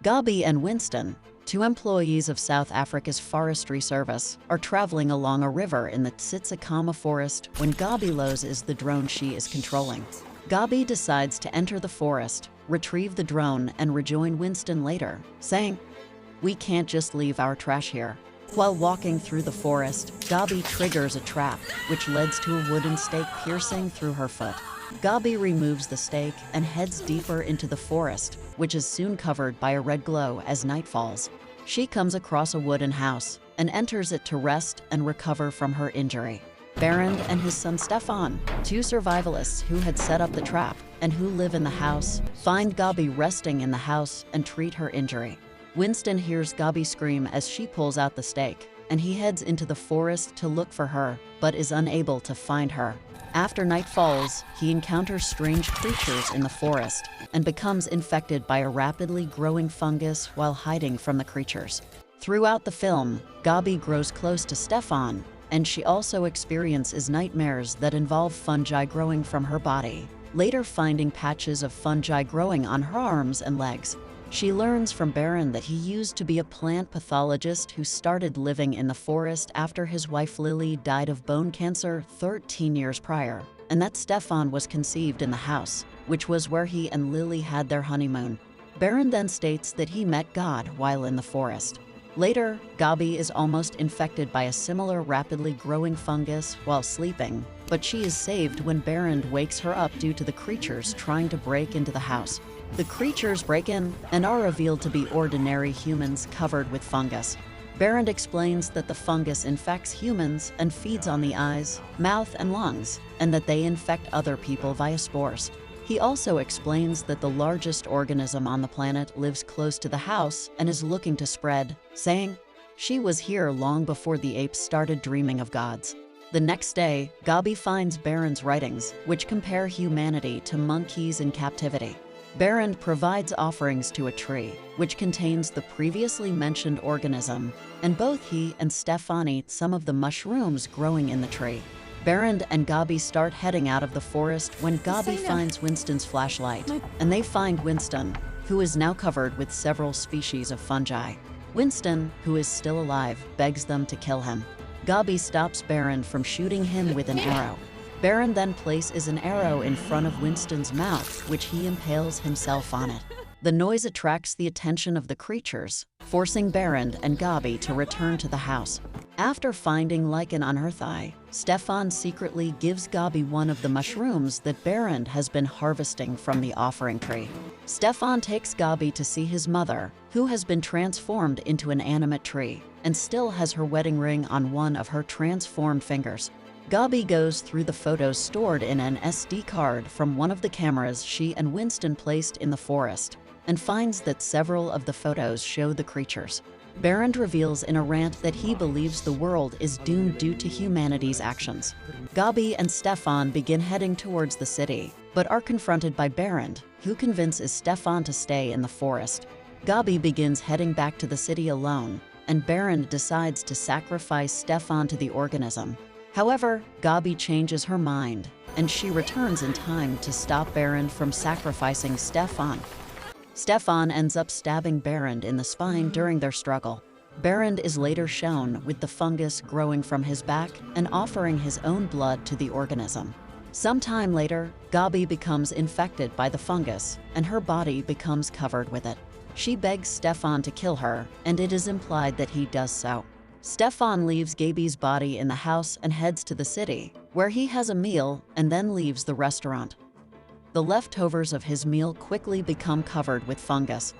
Gabi and Winston, two employees of South Africa's Forestry Service, are traveling along a river in the Tsitsikamma forest when Gabi loses the drone she is controlling. Gabi decides to enter the forest, retrieve the drone, and rejoin Winston later, saying, "We can't just leave our trash here." While walking through the forest, Gabi triggers a trap, which leads to a wooden stake piercing through her foot. Gabi removes the stake and heads deeper into the forest, which is soon covered by a red glow as night falls. She comes across a wooden house and enters it to rest and recover from her injury. Berend and his son Stefan, two survivalists who had set up the trap and who live in the house, find Gabi resting in the house and treat her injury. Winston hears Gabi scream as she pulls out the stake, and he heads into the forest to look for her, but is unable to find her. After night falls, he encounters strange creatures in the forest and becomes infected by a rapidly growing fungus while hiding from the creatures. Throughout the film, Gabi grows close to Stefan, and she also experiences nightmares that involve fungi growing from her body, later finding patches of fungi growing on her arms and legs. She learns from Berend that he used to be a plant pathologist who started living in the forest after his wife Lily died of bone cancer 13 years prior, and that Stefan was conceived in the house, which was where he and Lily had their honeymoon. Berend then states that he met God while in the forest. Later, Gabi is almost infected by a similar rapidly growing fungus while sleeping, but she is saved when Berend wakes her up due to the creatures trying to break into the house. The creatures break in and are revealed to be ordinary humans covered with fungus. Berend explains that the fungus infects humans and feeds on the eyes, mouth, and lungs, and that they infect other people via spores. He also explains that the largest organism on the planet lives close to the house and is looking to spread, saying, "She was here long before the apes started dreaming of gods." The next day, Gabi finds Berend's writings, which compare humanity to monkeys in captivity. Berend provides offerings to a tree, which contains the previously mentioned organism, and both he and Stefan eat some of the mushrooms growing in the tree. Berend and Gabi start heading out of the forest when Gabi finds Winston's flashlight, and they find Winston, who is now covered with several species of fungi. Winston, who is still alive, begs them to kill him. Gabi stops Berend from shooting him with an arrow. Berend then places an arrow in front of Winston's mouth, which he impales himself on it. The noise attracts the attention of the creatures, forcing Berend and Gabi to return to the house. After finding lichen on her thigh, Stefan secretly gives Gabi one of the mushrooms that Berend has been harvesting from the offering tree. Stefan takes Gabi to see his mother, who has been transformed into an animate tree and still has her wedding ring on one of her transformed fingers. Gabi goes through the photos stored in an SD card from one of the cameras she and Winston placed in the forest, and finds that several of the photos show the creatures. Berend reveals in a rant that he believes the world is doomed due to humanity's actions. Gabi and Stefan begin heading towards the city, but are confronted by Berend, who convinces Stefan to stay in the forest. Gabi begins heading back to the city alone, and Berend decides to sacrifice Stefan to the organism. However, Gabi changes her mind, and she returns in time to stop Berend from sacrificing Stefan. Stefan ends up stabbing Berend in the spine during their struggle. Berend is later shown with the fungus growing from his back and offering his own blood to the organism. Sometime later, Gabi becomes infected by the fungus, and her body becomes covered with it. She begs Stefan to kill her, and it is implied that he does so. Stefan leaves Gabi's body in the house and heads to the city, where he has a meal and then leaves the restaurant. The leftovers of his meal quickly become covered with fungus.